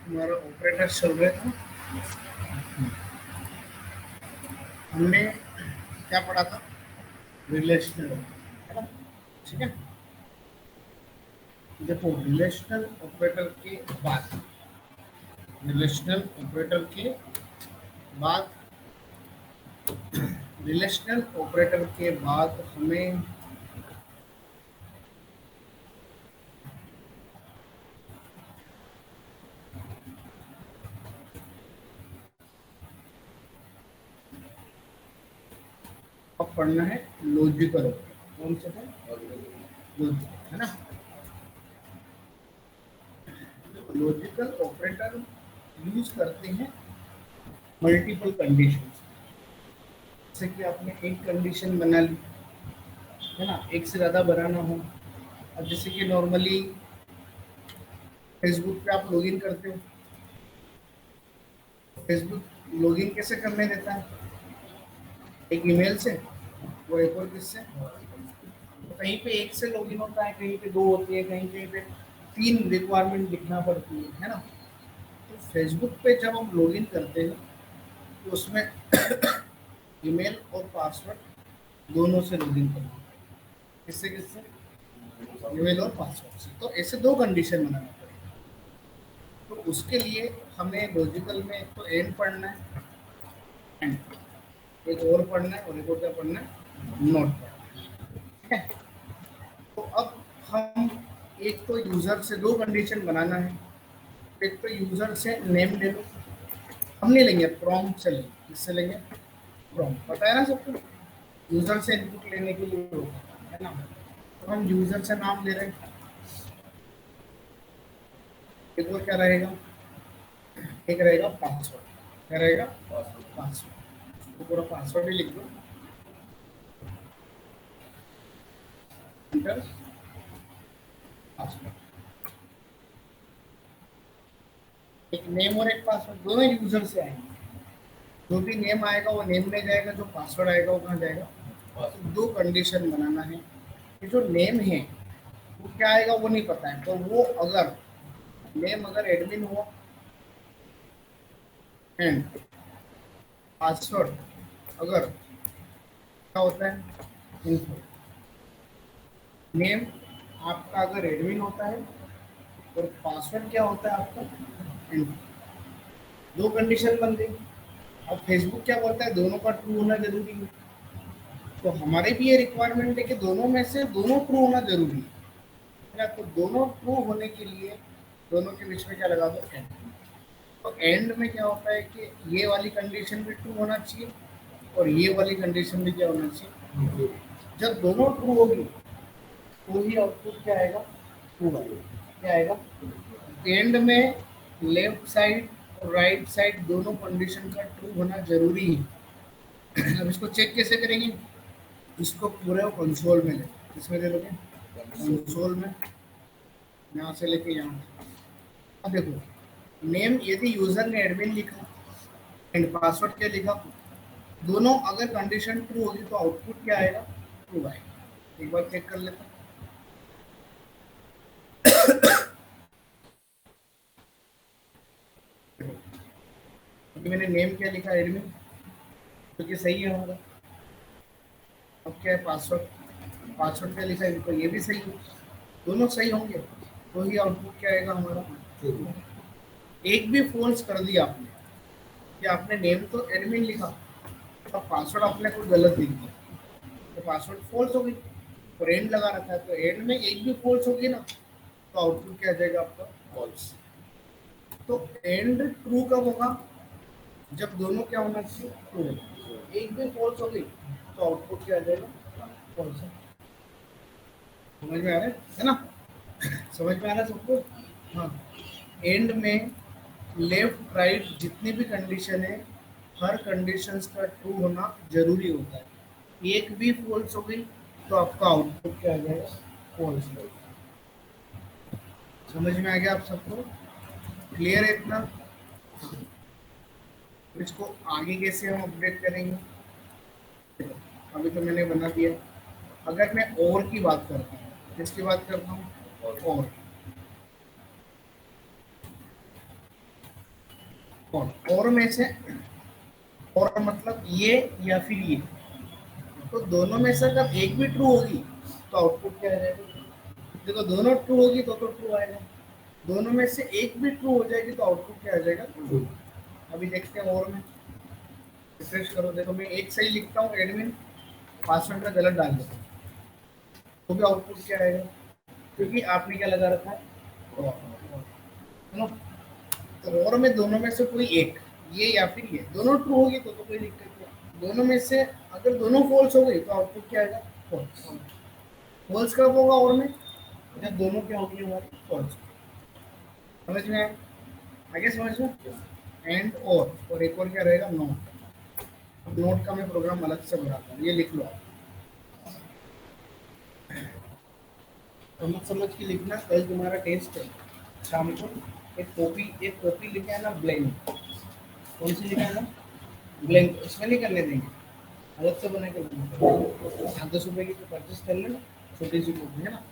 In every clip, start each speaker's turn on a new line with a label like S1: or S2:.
S1: हमारा ऑपरेटर चल रहा था। हमने क्या पढ़ा था? रिलेशनल, है ना? ठीक है, देखो रिलेशनल ऑपरेटर के बाद, रिलेशनल ऑपरेटर के बाद रिलेशनल ऑपरेटर के बाद हमें अब पढ़ना है लॉजिकल ऑपरेटर। कौन से है? लॉजिकल, है ना? लॉजिकल ऑपरेटर यूज करते हैं मल्टीपल कंडीशन। जैसे कि आपने एक कंडीशन बना ली, है ना, एक से ज़्यादा बनाना हो। अब जैसे कि नॉर्मली फेसबुक पे आप लॉगिन करते हो, फेसबुक लॉगिन कैसे करने देता है? एक ईमेल से, वो एक और किससे? तो कहीं पे एक से लॉगिन होता है, कहीं पे दो होती है, कहीं कहीं पे तीन रिक्वायरमेंट लिखना पड़ती है ना? तो फेसबुक पे जब हम लॉगिन करते हैं तो उसमें ईमेल और पासवर्ड दोनों से लॉगिन करना है। किससे किससे? ईमेल और पासवर्ड से। तो ऐसे दो कंडीशन बनाना पड़ेगा। तो उसके लिए हमें लॉजिकल में एक तो एंड पढ़ना है, एंड एक और पढ़ना है, और एक और क्या पढ़ना है? नोट पढ़ना है। ठीक है, तो अब हम एक तो यूजर से दो कंडीशन बनाना है। एक तो यूजर से नेम ले लो, हम नहीं लेंगे, प्रॉम्प्ट से लेंगे। किससे लेंगे? प्रॉम्प्ट, पता है ना सबको, यूजर से इनपुट लेने के लिए होता है ना? तो हम यूजर से नाम ले रहे हैं। एक और क्या रहेगा? एक रहेगा पासवर्ड। क्या रहेगा? पासवर्ड। तो पूरा पासवर्ड ही लिख दो, इंटर पासवर्ड। एक नेम और एक पासवर्ड, दोनों यूजर से आएंगे। जो भी नेम आएगा वो नेम में जाएगा, जो पासवर्ड आएगा वो कहाँ जाएगा? तो दो कंडीशन बनाना है। ये जो नेम है वो क्या आएगा वो नहीं पता है, तो वो अगर नेम अगर एडमिन हुआ, एंड पासवर्ड अगर क्या होता है? इनफो। नेम आपका अगर एडमिन होता है और पासवर्ड क्या होता है आपका? इनफो। दो कंडीशन बन गई। अब फेसबुक क्या बोलता है? दोनों का ट्रू होना जरूरी है। तो हमारे भी ये रिक्वायरमेंट है कि दोनों में से दोनों ट्रू होना जरूरी है ना? तो दोनों ट्रू होने के लिए दोनों के बीच में क्या लगा दो? एंड। तो एंड में क्या होता है कि ये वाली कंडीशन भी ट्रू होना चाहिए और ये वाली कंडीशन भी क्या होना चाहिए? जब दोनों ट्रू होगी तो ही आउटपुट क्या आएगा? ट्रू आएगा। क्या आएगा? एंड में लेफ्ट साइड और राइट साइड दोनों कंडीशन का ट्रू होना जरूरी है। अब इसको चेक कैसे करेंगे? इसको पूरे कंसोल में ले, किसमें ले लोगे? कंसोल में, यहाँ से लेके यहाँ। अब देखो, नेम यदि यूजर ने एडमिन लिखा एंड पासवर्ड क्या लिखा, दोनों अगर कंडीशन ट्रू होगी तो आउटपुट क्या आएगा? ट्रू आएगा। एक बार चेक कर लेते हैं। क्योंकि मैंने नेम क्या लिखा? एडमिन, क्योंकि सही है हमारा। अब क्या है? पासवर्ड, पासवर्ड क्या लिखा है? तो ये भी सही है। दोनों सही होंगे तो ही आउटपुट क्या आएगा हमारा? ट्रू। एक भी फॉल्स कर दिया आपने, कि आपने नेम तो एडमिन लिखा और पासवर्ड आपने कोई गलत लिख दिया, तो पासवर्ड फॉल्स हो गई। और एंड लगा रखा है, तो एंड में एक भी फॉल्स होगी ना, तो आउटपुट क्या आ जाएगा आपका? फॉल्स। तो एंड ट्रू कब होगा? जब दोनों क्या होना चाहिए? ट्रू। एक भी फॉल्स हो गई तो आउटपुट क्या आ जाएगा? फॉल्स। समझ में आ रहा है ना? समझ में आ रहा है सबको? हाँ। एंड में लेफ्ट राइट जितनी भी कंडीशन है, हर कंडीशंस का ट्रू होना जरूरी होता है। एक भी फॉल्स हो गई तो आपका आउटपुट क्या आ जाएगा? फॉल्स। समझ में आ गया आप सबको? क्लियर है इतना? तो इसको आगे कैसे हम अपडेट करेंगे? अभी तो मैंने बना दिया। अगर मैं और की बात करता हूँ, किसकी बात करता हूँ? और में से, और मतलब ये या फिर ये, तो दोनों में से अगर एक भी ट्रू होगी तो आउटपुट क्या आ जाएगा? देखो दोनों ट्रू होगी तो ट्रू आएगा। दोनों में से एक भी ट्रू हो जाएगी तो आउटपुट क्या आ जाएगा? ट्रू। अभी देखते हैं और में। रिफ्रेश करो, देखो मैं एक सही लिखता हूँ एडमिन, पासवर्ड का गलत डाल देता हूँ, तो भी आउटपुट क्या आएगा? क्योंकि आपने क्या लगा रखा है? और। है ना? तो और में दोनों में से कोई एक, ये या फिर ये, दोनों ट्रू होगी तो कोई दिक्कत नहीं। दोनों में से अगर दोनों फॉल्स हो गई तो आउटपुट क्या आएगा? फॉल्स। फॉल्स कब होगा और में? जब दोनों क्या होगी हमारी? फॉल्स। समझ में आया? आगे समझ में? एंड और एक और क्या रहेगा? नोट। नोट का मैं प्रोग्राम अलग से बनाता हूँ, ये लिख लो आप। समझ समझ के लिखना, कल तुम्हारा टेस्ट है शाम को। एक कॉपी लिखे आना ब्लैंक। कौन सी लिखे आना? ब्लैंक। इसमें नहीं करने देंगे, अलग से बना के लाना। 10 रुपए की तो परचेस कर लेना, छोटी सी कॉपी है ना।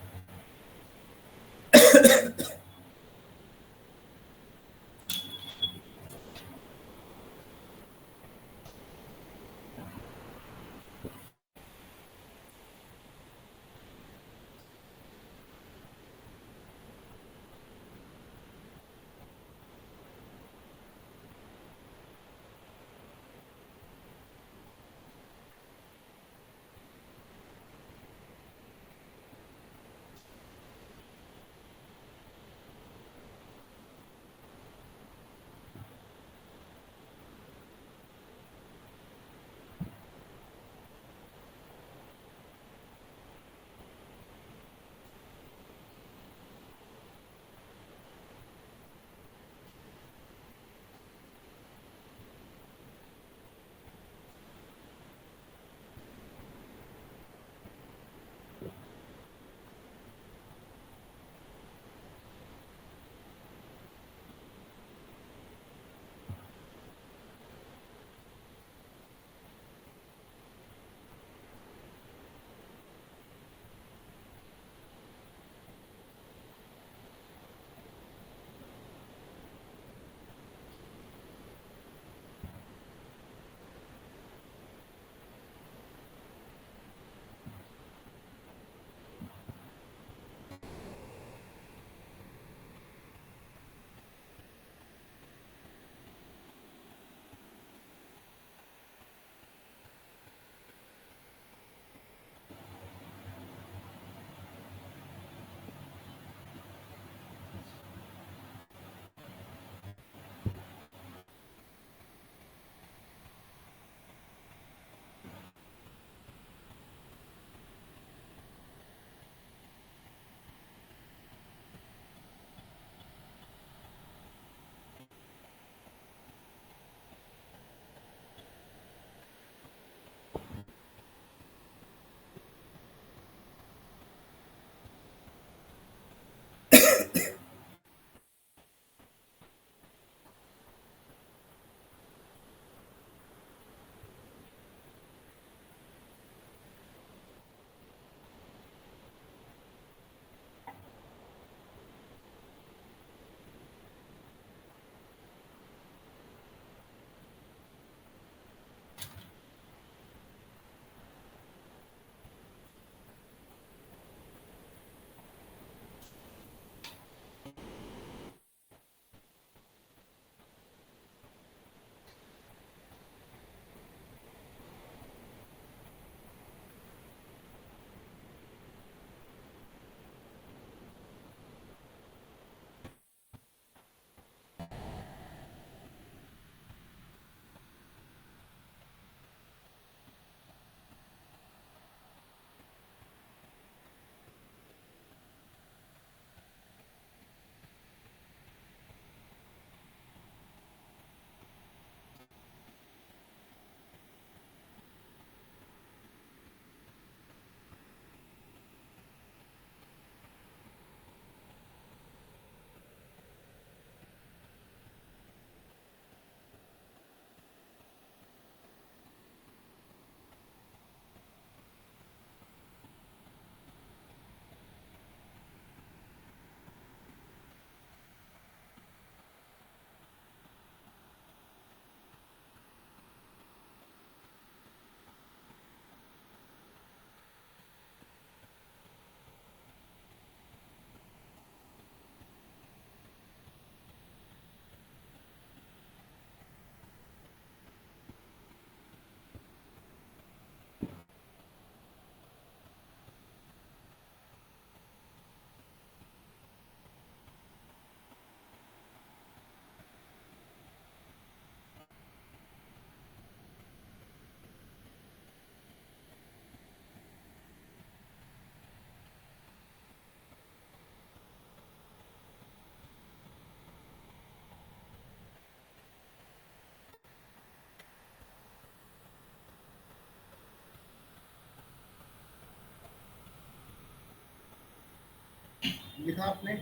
S1: लिखा आपने?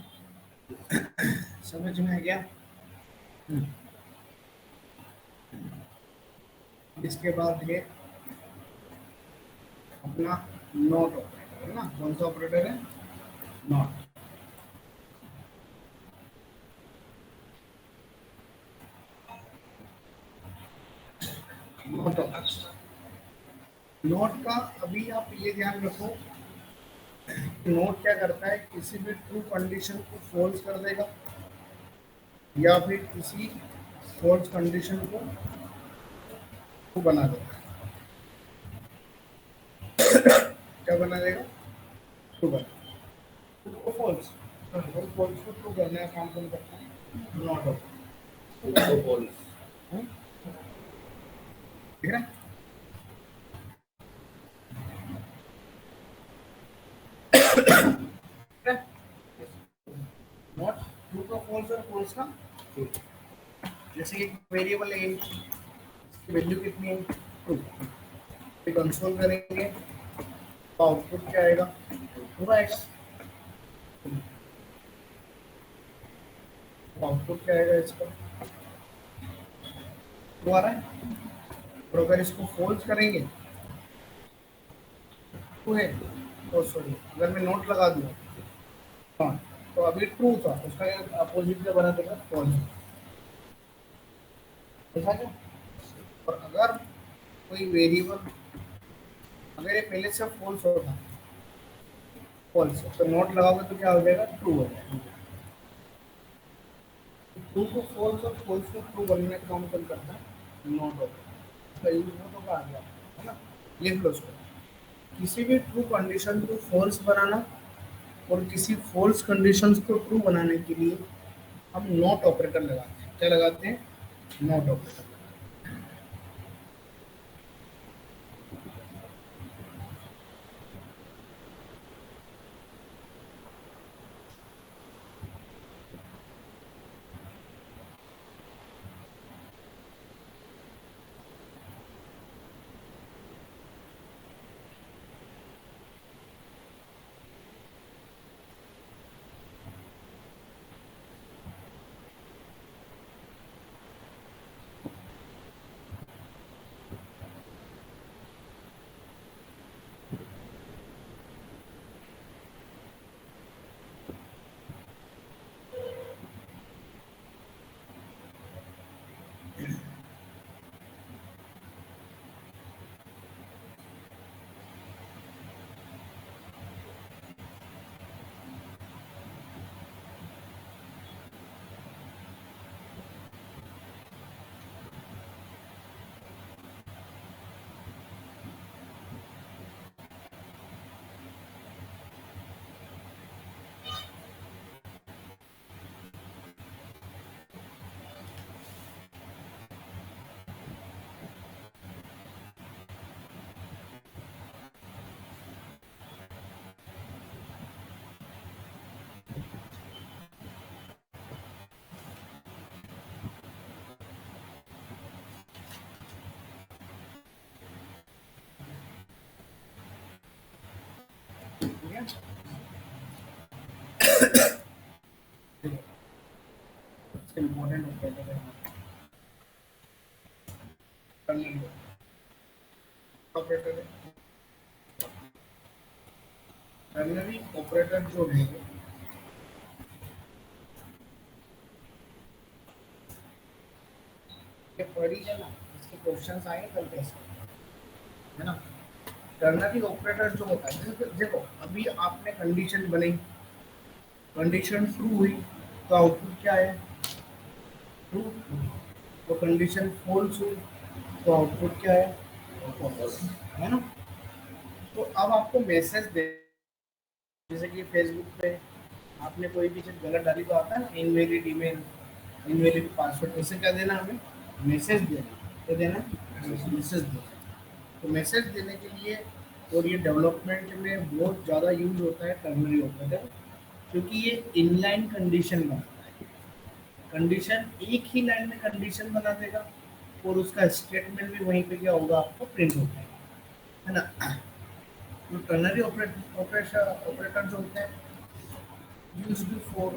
S1: समझ में आ गया? इसके बाद है अपना नॉट ऑपरेटर, है ना? कौन सा ऑपरेटर है? नॉट। नॉट ऑपरेटर, नोट का अभी आप ये ध्यान रखो, नोट क्या करता है, किसी भी ट्रू कंडीशन को फॉल्स कर देगा या फिर किसी फॉल्स कंडीशन को ट्रू बना देगा। क्या बना देगा? ट्रू बना, ट्रू को फॉल्स, और फॉल्स को ट्रू करने का काम कौन करता है? Not operator. फॉल्स, ठीक है? नॉट ट्रू का फॉल्स और फॉल्स का ट्रू। जैसे कि वेरिएबल है, वैल्यू कितनी है? ट्रू। कंसोल करेंगे तो आउटपुट क्या आएगा? पूरा एक्स। आउटपुट क्या आएगा इसका? ट्रू आ रहा है। और अगर इसको फॉल्स करेंगे, ट्रू है, तो सॉरी, अगर मैं नोट लगा दूँ, हाँ, तो अभी ट्रू था, उसका अपोजिट क्या बना देगा? फॉल्स। ऐसा क्या? और अगर कोई वेरिएबल, अगर ये पहले से फॉल्स होता, फॉल्स, तो नोट लगाओगे तो क्या हो जाएगा? ट्रू हो जाएगा। ट्रू को फॉल्स और फॉल्स को ट्रू बनने का काम कौन करता है? नोट होता है। इसका यूज नोट होगा, आ गया, है ना? लिख लो उसको। किसी भी ट्रू कंडीशन को फॉल्स बनाना और किसी फॉल्स कंडीशंस को ट्रू बनाने के लिए हम नॉट ऑपरेटर लगाते हैं। क्या लगाते हैं? Not operator. ठीक है? इम्पोर्टेंट ऑपरेटर है ऑपरेटर है। टर्नरी ऑपरेटर जो है, ये पढ़ी है ना, इसके क्वेश्चंस आए कल कैसे, है ना? टर्नरी ऑपरेटर जो होता है, देखो अभी आपने कंडीशन बनाई, कंडीशन ट्रू हुई, तो आउटपुट क्या है? ट्रू। तो कंडीशन फॉल्स हुई, तो आउटपुट क्या है? फॉल्स, है ना? तो अब आपको मैसेज दे, जैसे कि फेसबुक पे आपने कोई भी चीज गलत डाली तो आता है ना, इनवैलिड ईमेल, इनवैलिड पासवर्ड, ऐसे क्या देना हमें? मैसेज देना। क्या देना? मैसेज देना। तो मैसेज देने के लिए, और ये डेवलपमेंट में बहुत ज़्यादा यूज होता है टर्नरी ऑपरेटर, क्योंकि ये इनलाइन कंडीशन बनाता है। कंडीशन एक ही लाइन में कंडीशन बना देगा और उसका स्टेटमेंट भी वहीं पे क्या होगा? आपको प्रिंट हो जाएगा, है ना? तो टर्नरी ऑपरेटर जो होते हैं, used for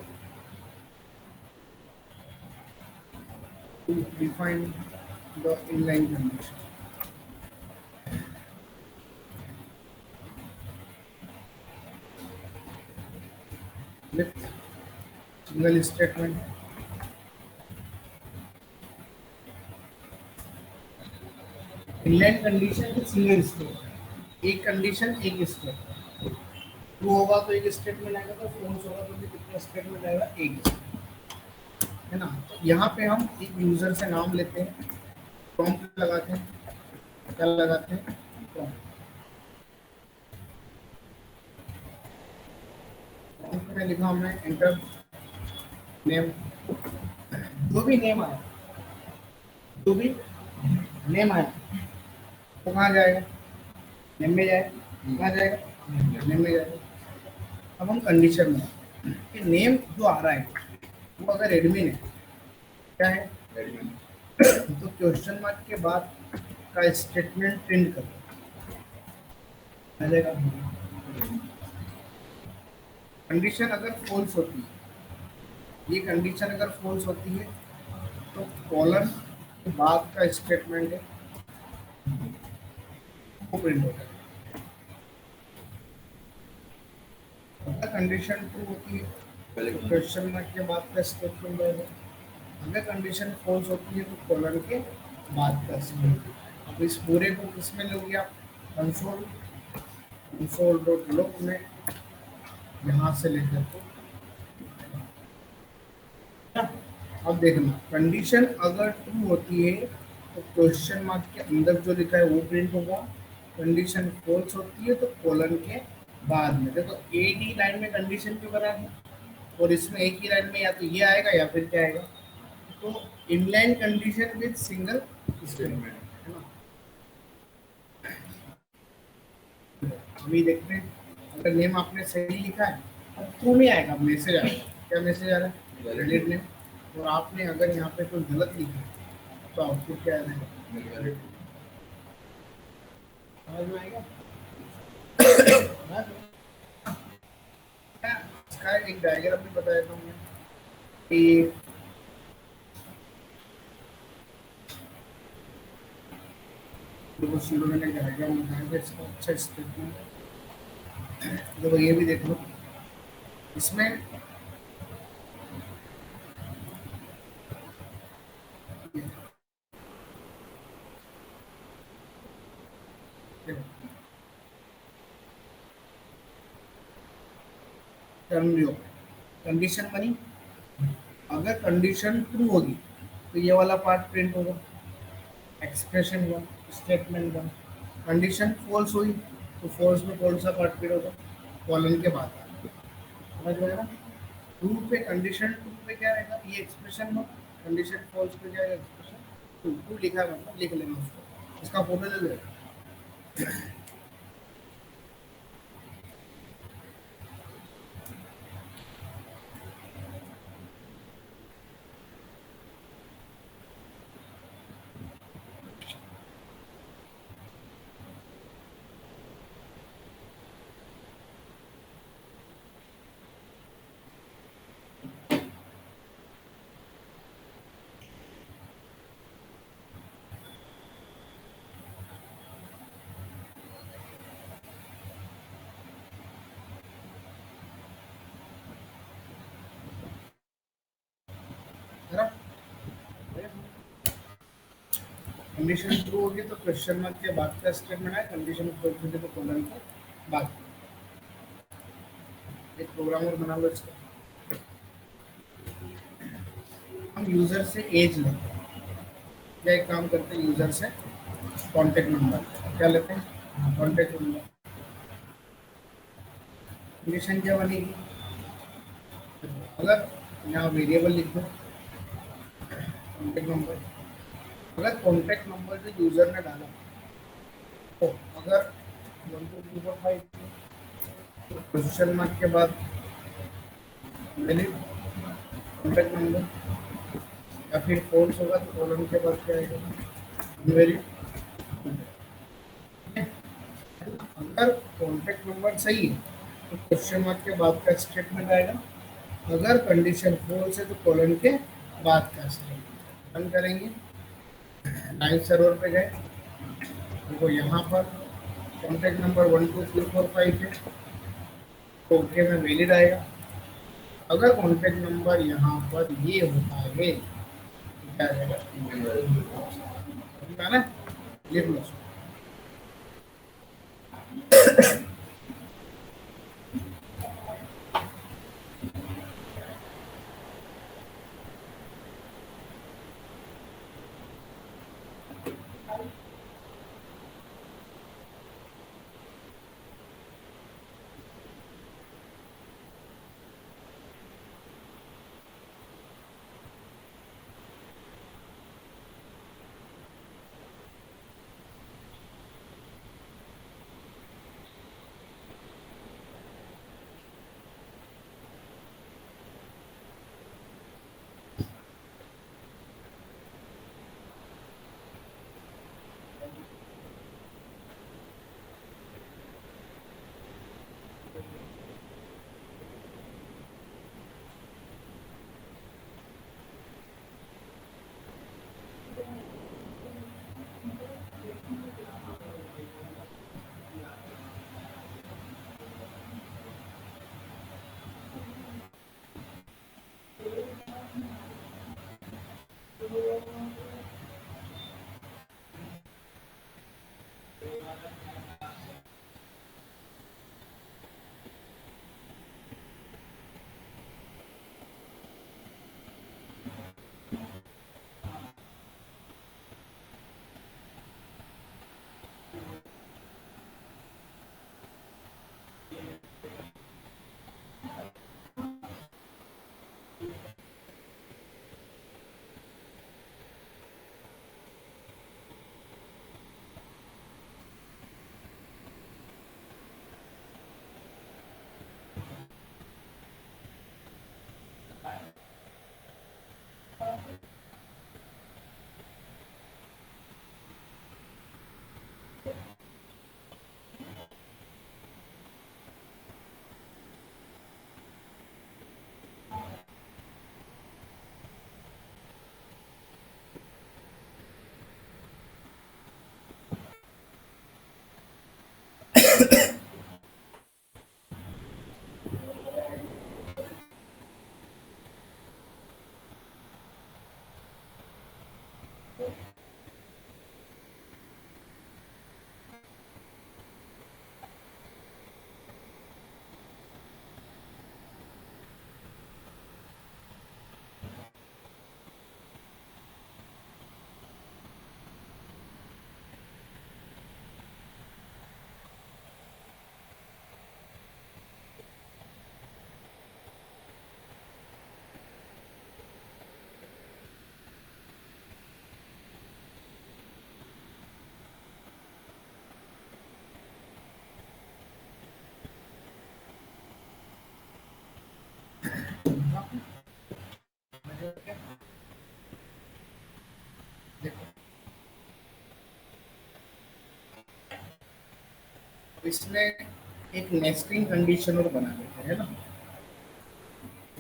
S1: to define the inline condition with single statement. Inline condition with single statement, एक कंडीशन एक स्टेटमेंट। ट्रू होगा तो एक स्टेटमेंट आएगा, तो फॉल्स होगा तो भी कितना स्टेटमेंट आएगा, एक, है ना। तो यहाँ पे हम एक यूजर से नाम लेते हैं, प्रॉम्प्ट लगाते हैं, क्या लगाते हैं, प्रॉम्प्ट। प्रॉम्प्ट में लिखा हमने एंटर नेम, जो भी नेम आया, जो भी नेम आया वो कहाँ जाएगा, नेम में जाएगा, कहाँ जाएगा, नेम में जाएगा। अब हम कंडीशन में कि नेम जो आ रहा है वो अगर एडमिन है, क्या है, एडमिन, तो क्वेश्चन मार्क के बाद का स्टेटमेंट प्रिंट कर आ जाएगा। कंडीशन अगर फॉल्स होती है, ये कंडीशन अगर फॉल्स होती है तो कॉलन के बाद का स्टेटमेंट है वो प्रिंट होता है। अगर कंडीशन ट्रू होती है तो क्वेश्चन मार्क के बाद का स्टेटमेंट आएगा। अगर कंडीशन फॉल्स होती है तो कॉलन के बाद का स्टेटमेंट। अब इस पूरे को किसमें लोगे आप, कंसोल, कंसोल डॉट लॉग में यहाँ से लेकर तो अब देखना, कंडीशन अगर ट्रू होती है तो क्वेश्चन मार्क के अंदर जो लिखा है वो प्रिंट होगा। कंडीशन फॉल्स होती है तो कॉलन के बाद में। देखो एक ही लाइन में कंडीशन क्यों करा है, और इसमें एक ही लाइन में या तो ये आएगा या फिर क्या आएगा, तो inline condition with single statement, है ना। अभी देखते हैं, अगर नेम आपने सही लिखा है अब ट्रू में आएगा, मैसेज आएगा, क्या मैसेज आ रहा है, वैलिड नेम। और आपने अगर यहाँ पे कोई गलत लिखा है तो आउटपुट क्या आएगा, समझ में आएगा। इसका एक डायग्राम भी बता देता हूँ मैं कि देखो शुरू में डायग्राम बनाएंगे इसका अच्छा स्टेटमेंट। देखो ये भी देख लो, इसमें टर्म कंडीशन बनी, अगर कंडीशन ट्रू होगी तो ये वाला पार्ट प्रिंट होगा, expression one, statement one. Condition false हुई तो फॉल्स में कौन सा पार्ट प्रिंट होगा, कॉलन के बाद। समझ में आया ना। ट्रू पे कंडीशन ट्रू पे क्या रहेगा, ये एक्सप्रेशन वन, कंडीशन फॉल्स पे क्या है, एक्सप्रेशन टू। टू लिखा है मतलब लिख लेना उसको, इसका फोटो ले लो। कंडीशन ट्रू होगी तो क्वेश्चन मार्क के बाद का स्टेटमेंट है, कंडीशन फॉल्स होगी तो कॉलन के बाद। एक प्रोग्राम और बना लो इसका। हम यूजर से एज लेते हैं, क्या एक काम करते हैं, यूजर से कॉन्टेक्ट नंबर क्या लेते हैं, कॉन्टेक्ट नंबर। कंडीशन क्या बनेगी, अगर यहाँ वेरिएबल लिख दो कॉन्टेक्ट नंबर, अगर कॉन्टेक्ट नंबर जो यूजर ने डाला तो अगर 1 2 3 4 5 तो क्वेश्चन मार्क के बाद वैलिड कॉन्टेक्ट नंबर, या फिर फॉल्स होगा तो कॉलन के बाद क्या आएगा, वैलिड। अगर कॉन्टेक्ट नंबर सही है तो क्वेश्चन मार्क के बाद का स्टेटमेंट आएगा अगर कंडीशन फॉल्स है तो कॉलन के बाद का स्टेप रन करेंगे। लाइव सर्वर पे गए, देखो यहाँ पर कॉन्टैक्ट नंबर 12345 है, तो ओके में वैलिड आएगा। अगर कॉन्टैक्ट नंबर यहाँ पर ये होता है तो क्या आ जाएगा, समझ में? लिख लो। इसमें एक नेस्टिंग कंडीशन और बना लेते हैं ना।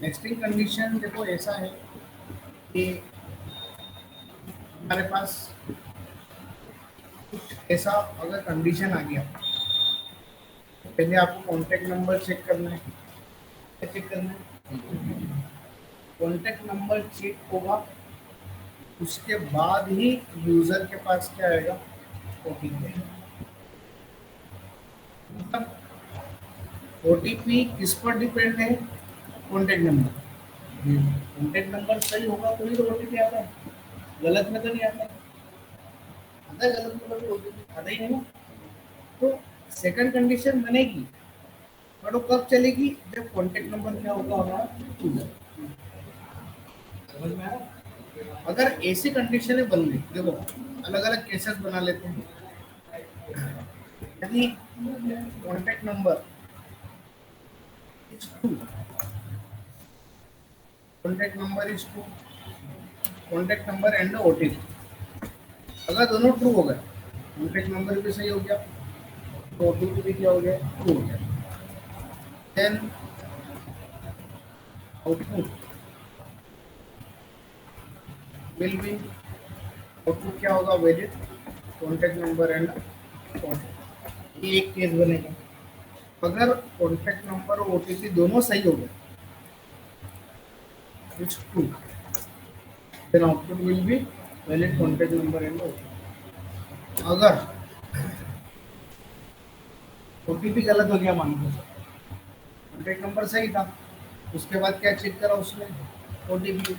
S1: नेस्टिंग कंडीशन देखो ऐसा है कि हमारे पास कुछ ऐसा अगर कंडीशन आ गया तो पहले आपको कॉन्टैक्ट नंबर चेक करना है। क्या चेक करना है? कॉन्टैक्ट नंबर चेक होगा, उसके बाद ही यूजर के पास क्या आएगा, ओटीपी। मतलब ओटीपी किस पर डिपेंड है, कॉन्टैक्ट नंबर। कॉन्टैक्ट नंबर सही होगा तो ही तो ओटीपी आता है, गलत में तो नहीं आता। आता है गलत में तो ओटीपी आता ही नहीं ना। तो सेकंड कंडीशन बनेगी, पर वो कब चलेगी, जब कॉन्टैक्ट नंबर क्या होगा हमारा, यूजर। समझ में आया? अगर ऐसी कंडीशन बन गई, देखो अलग अलग केसेस बना लेते हैं। यदि contact number is true, contact number is true, contact number and OTP अगर दोनों ट्रू हो गए, कॉन्टैक्ट नंबर भी सही हो गया तो ओटीपी भी क्या हो गया, ट्रू हो गया। Then output will be, output क्या होगा, valid contact number and contact. ये एक केस बनेगा। अगर कॉन्टैक्ट नंबर और ओटीपी दोनों सही हो गए, it's true, then output will be valid contact number and OTP. अगर ओटीपी गलत हो गया, मान लो कॉन्टैक्ट नंबर सही था, उसके बाद क्या चेक करा उसने, OTP,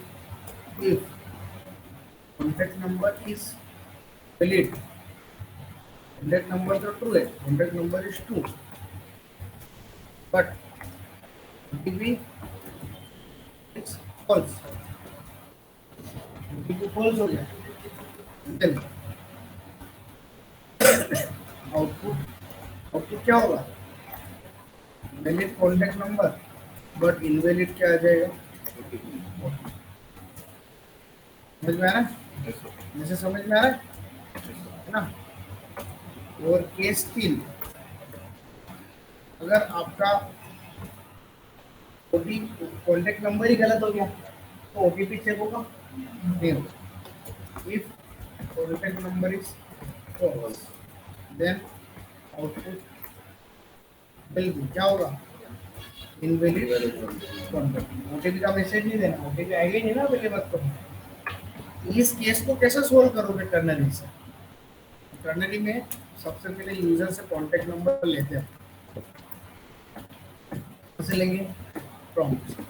S1: if contact number is valid, contact number तो ट्रू है, contact number is true, but OTP is false, OTP false हो गया, देन आउटपुट, आउटपुट क्या होगा, valid contact number but invalid क्या आ जाएगा, समझ में आ रहा है, जैसे समझ में आ रहा है ना। और केस 3, अगर आपका ओटीपी कॉन्टैक्ट नंबर ही गलत हो गया तो ओटीपी चेक होगा, नहीं होगा। If contact number is false, then output will be क्या होगा, इनवैलिड कॉन्टैक्ट। ओटीपी का मैसेज नहीं देना, ओटीपी आएगा ही नहीं ना पहले बात तो। इस केस को कैसे सोल्व करोगे टर्नरी से, टर्नरी में सबसे पहले यूजर से कॉन्टैक्ट नंबर लेते हैं, कैसे लेंगे, प्रॉम्प्ट।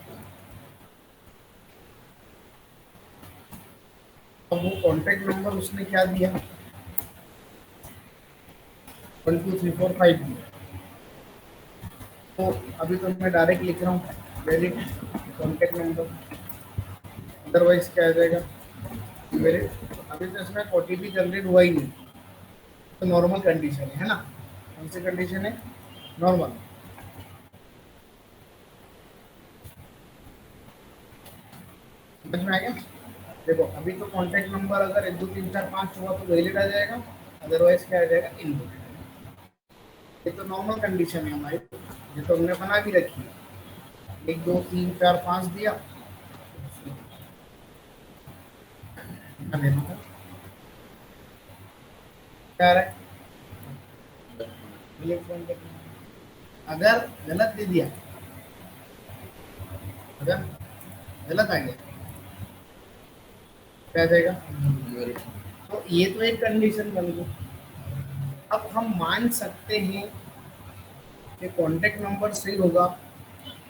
S1: अब वो कॉन्टैक्ट नंबर उसने क्या दिया, 1 2 3 4 5 दिया, तो अभी तो मैं डायरेक्ट लिख रहा हूँ वैलिड कॉन्टैक्ट नंबर, अदरवाइज क्या आ जाएगा, मेरे अभी तो इसमें ओटीपी जनरेट हुआ ही नहीं, तो नॉर्मल कंडीशन है ना, कौन सी कंडीशन है, नॉर्मल। समझ में आ गया। देखो अभी तो कॉन्टैक्ट नंबर अगर 1 2 3 4 5 हुआ तो वैलिड आ जाएगा, अदरवाइज क्या आ जाएगा, इनवैलिड। ये तो नॉर्मल कंडीशन है हमारी, ये तो हमने बना भी रखी है, 1 2 3 4 5 दिया, क्या है, अगर गलत दे दिया, अगर गलत आ गया क्या आ जाएगा, तो ये तो एक कंडीशन बन गई। अब हम मान सकते हैं कि कॉन्टैक्ट नंबर सही होगा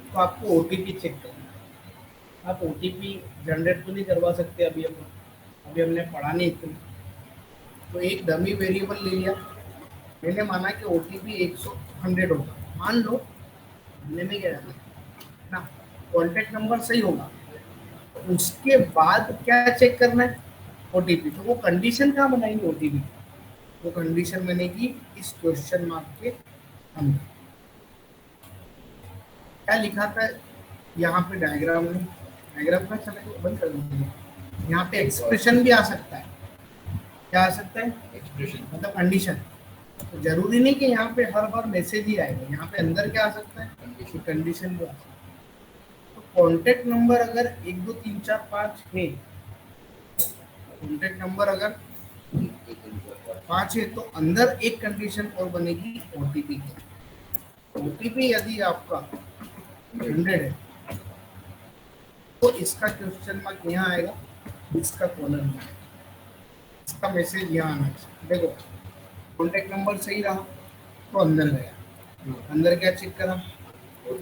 S1: तो आपको ओटीपी चेक करना, आप ओटीपी जनरेट तो नहीं करवा सकते अभी, अभी हमने पढ़ा नहीं इतना, तो एक डमी वेरिएबल ले लिया, मैंने माना कि ओटीपी 100 होगा, मान लो, हमने में क्या जाना है ना, कॉन्टैक्ट नंबर सही होगा, उसके बाद क्या चेक करना है, ओटीपी। तो वो कंडीशन कहाँ बनाएंगे ओटीपी, वो कंडीशन बनेगी इस क्वेश्चन मार्क के अंदर। क्या लिखा था यहाँ पे डायग्राम में, डायग्राम का चले बंद कर दीजिए, यहाँ पे एक्सप्रेशन भी आ सकता है, क्या आ सकता है, एक्सप्रेशन मतलब कंडीशन। तो जरूरी नहीं कि यहाँ पे हर बार मैसेज ही आएगा, यहाँ पे अंदर क्या आ सकता है, कंडीशन भी आ सकता है। तो कॉन्टैक्ट नंबर अगर 1 2 3 4 5 है, कॉन्टैक्ट नंबर अगर 5 है तो अंदर एक कंडीशन और बनेगी ओटीपी की। ओटीपी यदि आपका 100 है तो इसका क्वेश्चन मार्क यहाँ आएगा, इसका कॉलम में, इसका मैसेज यहाँ आना चाहिए। देखो कॉन्टैक्ट नंबर सही रहा तो अंदर गया, अंदर क्या चेक करा,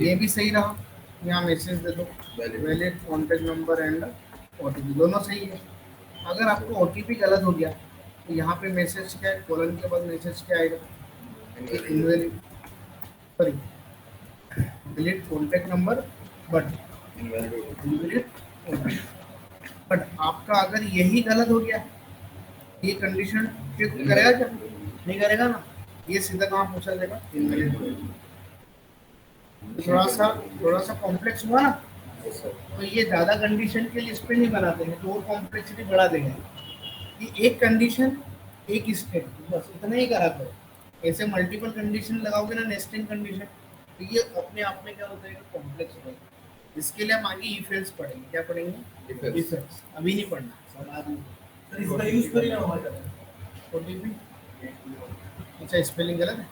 S1: ये भी सही रहा, यहाँ मैसेज दे दो valid contact number and OTP, दोनों सही है। अगर आपको ओटीपी गलत हो गया तो यहाँ पे मैसेज क्या है, कॉलन के बाद मैसेज क्या आएगा, invalid, sorry valid contact number but invalid OTP. But आपका अगर यही गलत हो गया, ये कंडीशन चेक करेगा क्या, नहीं करेगा ना, ये सीधा कहाँ पूछा जाएगा, इनवैलिड। थोड़ा सा कॉम्प्लेक्स हुआ ना, तो ये ज़्यादा कंडीशन के लिए इस पे नहीं बनाते हैं, तो और कॉम्प्लेक्सिटी बढ़ा देंगे। ये एक कंडीशन एक स्टेट, बस इतना ही करा करो, ऐसे मल्टीपल कंडीशन लगाओगे ना नेस्टिंग कंडीशन, तो ये अपने आप में क्या हो जाएगा, कॉम्प्लेक्स हो जाएगा। इसके लिए हम आगे इफ एल्स पढ़ेंगे। क्या पढ़ेंगे?
S2: If else.
S1: If else. अभी नहीं पढ़ना, सब बाद में।
S3: सर इसका यूज करिए ना हमारे
S1: ओटीपी। अच्छा, स्पेलिंग गलत है।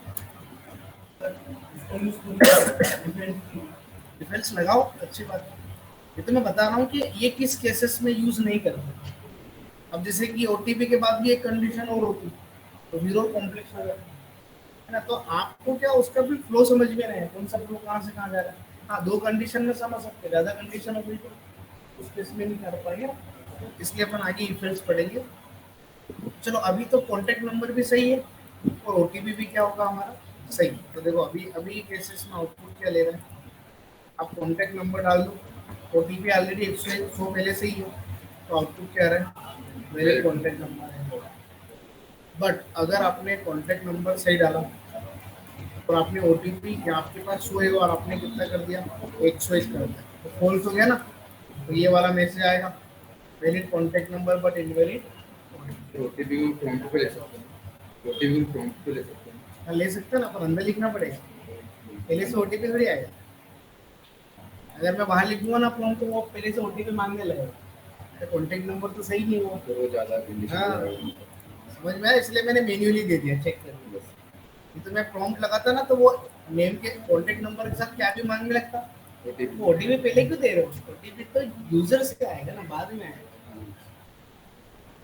S3: सर इसका यूज करिए
S1: डिफेंस लगाओ, अच्छी बात है। ये तो मैं बता रहा हूँ कि ये किस केसेस में यूज नहीं करते। अब जैसे कि ओटीपी के बाद भी एक कंडीशन और होती है, तो जीरो कॉम्प्लेक्स हो जाता है ना। तो आपको क्या उसका भी फ्लो समझ में नहीं है, कौन सा फ्लो कहाँ से कहाँ जा रहा है। हाँ, दो कंडीशन में समझ सकते हैं, ज्यादा कंडीशन हो गई तो उस केस में नहीं कर पाएंगे ना। इसलिए अपन आगे इफेल्स पढ़ेंगे। चलो, अभी तो कॉन्टेक्ट नंबर भी सही है और ओटीपी भी क्या होगा हमारा, सही। तो देखो अभी अभी केसेस में आउटपुट क्या ले रहा है। आप कॉन्टैक्ट नंबर डाल दो, ओटीपी ऑलरेडी 100 पहले से ही है, तो आउटपुट क्या आ रहा है, मेरे कॉन्टैक्ट नंबर है। बट अगर आपने कॉन्टैक्ट नंबर सही डाला और आपने ओटीपी आपके पास शो है और आपने कितना कर दिया, 101 कर दिया, तो फॉल्स हो गया ना। तो ये वाला मैसेज आएगा, valid contact number but invalid.
S2: OTP को प्रॉम्प्ट पे ले सकते हैं। ओटीपी को प्रॉम्प्ट पे ले सकते हैं।
S1: ले सकते हैं ना, पर अंदर लिखना पड़ेगा, पहले से ओटीपी थोड़ी आएगा। अगर मैं बाहर लिखूंगा ना प्रॉम्प्ट, तो वो पहले से ओटीपी मांगने लगेगा। कॉन्टैक्ट नंबर तो सही नहीं हुआ।
S2: तो वो ज़्यादा
S1: हाँ, समझ में आया, इसलिए मैंने मैन्युअली दे दिया, चेक कर लिया। नहीं तो मैं प्रॉम्प्ट लगाता ना, तो वो नेम के कॉन्टैक्ट नंबर के साथ क्या भी मांगने लगता।
S2: ओटीपी
S1: ओटीपी पहले क्यों दे रहे हो? ओटीपी तो यूजर से आएगा ना, बाद में आएगा।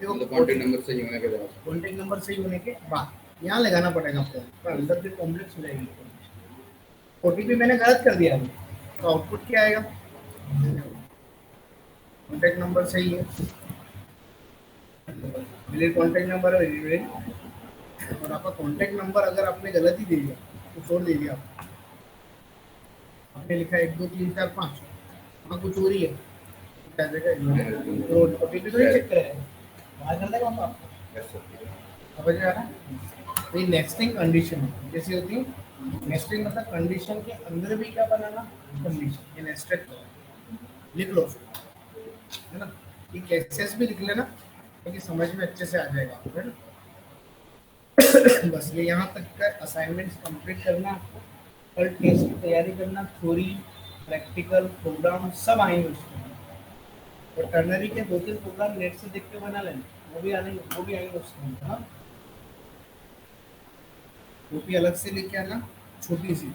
S2: मतलब कॉन्टैक्ट नंबर सही होने के बाद।
S1: कॉन्टैक्ट नंबर सही होने के बाद यहाँ लगाना पड़ेगा आपको, पर अंदर फिर कॉम्प्लेक्स हो जाएगी। ओटीपी मैंने गलत कर दिया अभी, तो आउटपुट क्या आएगा, कॉन्टैक्ट नंबर सही है, मेरे कॉन्टैक्ट नंबर है, और आपका कॉन्टैक्ट नंबर अगर आपने गलत ही दे दिया, तो छोड़ दे दिया, आपने लिखा 1 2 3 4 5, वहाँ कुछ हो रही है, तो ओटीपी तो नहीं चेक करेगा, बाहर कर देगा हम आपको। समझ में आ रहा है? तो ये नेस्टिंग कंडीशन कैसी होती है? नेस्टिंग मतलब कंडीशन के अंदर भी क्या बनाना, कंडीशन। ये नेस्टेड लिख लो उसको, है ना। ये केसेस भी लिख लेना, ताकि समझ में अच्छे से आ जाएगा, है ना। बस ये यहाँ तक का असाइनमेंट्स कंप्लीट करना आपको। कल टेस्ट की तैयारी करना, थ्योरी प्रैक्टिकल प्रोग्राम सब आएंगे उसमें। और टर्नरी के 2 3 प्रोग्राम नेट से देख के बना लेना, वो भी आएंगे उसमें। हाँ, वो भी अलग से लेके आना, छोटी सी।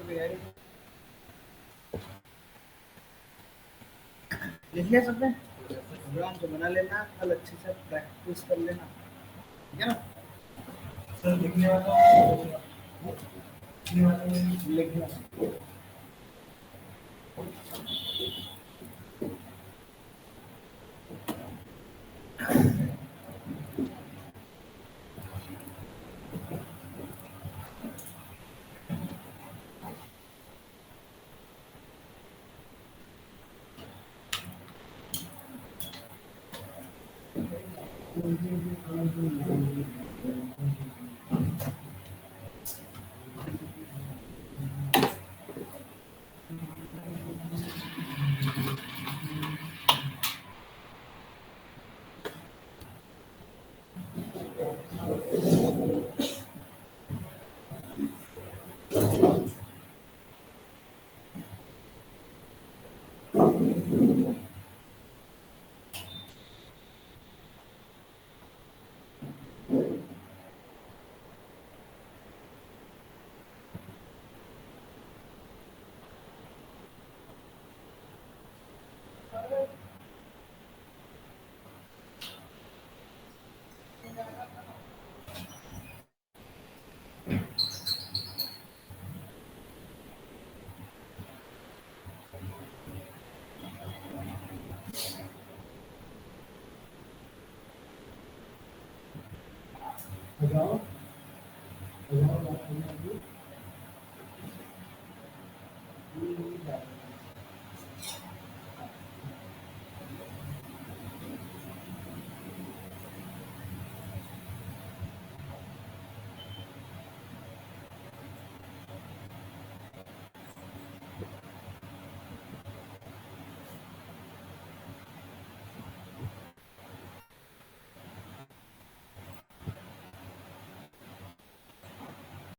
S1: तैयारी लिख लिया सबने प्रोग्राम तो बना लेना, कल अच्छे से प्रैक्टिस कर लेना, ठीक है ना?
S3: सर लिखने वाला लिखने वाला
S1: लिखना
S3: बताओ बताओ बात करना है